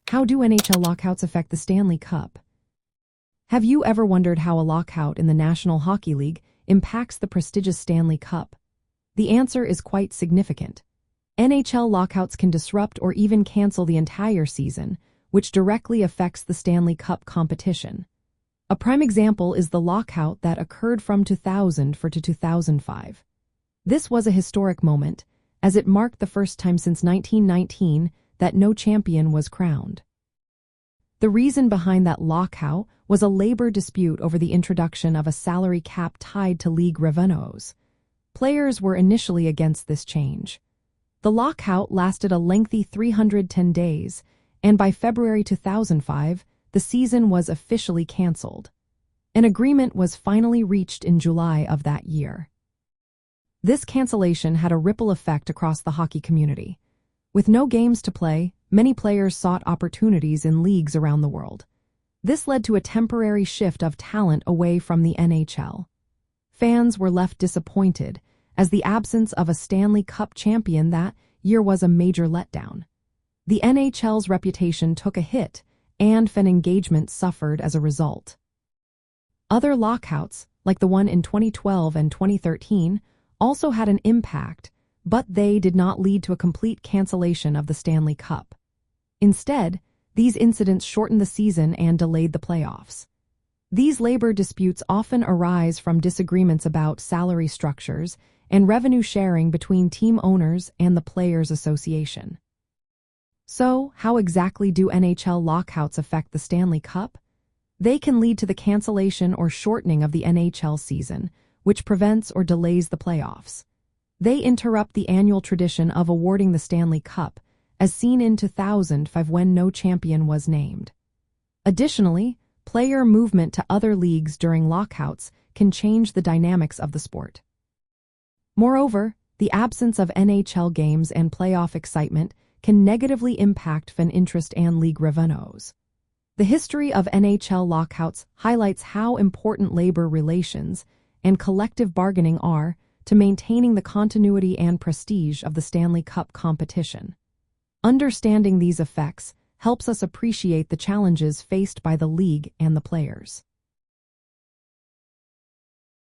How do NHL lockouts affect the Stanley Cup? Have you ever wondered how a lockout in the National Hockey League impacts the prestigious Stanley Cup? The answer is quite significant. NHL lockouts can disrupt or even cancel the entire season, which directly affects the Stanley Cup competition. A prime example is the lockout that occurred from 2000 to 2005. This was a historic moment, as it marked the first time since 1919 that no champion was crowned. The reason behind that lockout was a labor dispute over the introduction of a salary cap tied to league revenues. Players were initially against this change. The lockout lasted a lengthy 310 days, and by February 2005, the season was officially canceled. An agreement was finally reached in July of that year. This cancellation had a ripple effect across the hockey community. With no games to play, many players sought opportunities in leagues around the world. This led to a temporary shift of talent away from the NHL. Fans were left disappointed, as the absence of a Stanley Cup champion that year was a major letdown. The NHL's reputation took a hit, and fan engagement suffered as a result. Other lockouts, like the one in 2012 and 2013, also had an impact, but they did not lead to a complete cancellation of the Stanley Cup. Instead, these incidents shortened the season and delayed the playoffs. These labor disputes often arise from disagreements about salary structures and revenue sharing between team owners and the Players' Association. So, how exactly do NHL lockouts affect the Stanley Cup? They can lead to the cancellation or shortening of the NHL season, which prevents or delays the playoffs. They interrupt the annual tradition of awarding the Stanley Cup, as seen in 2005 when no champion was named. Additionally, player movement to other leagues during lockouts can change the dynamics of the sport. Moreover, the absence of NHL games and playoff excitement can negatively impact fan interest and league revenues. The history of NHL lockouts highlights how important labor relations and collective bargaining are to maintaining the continuity and prestige of the Stanley Cup competition. Understanding these effects helps us appreciate the challenges faced by the league and the players.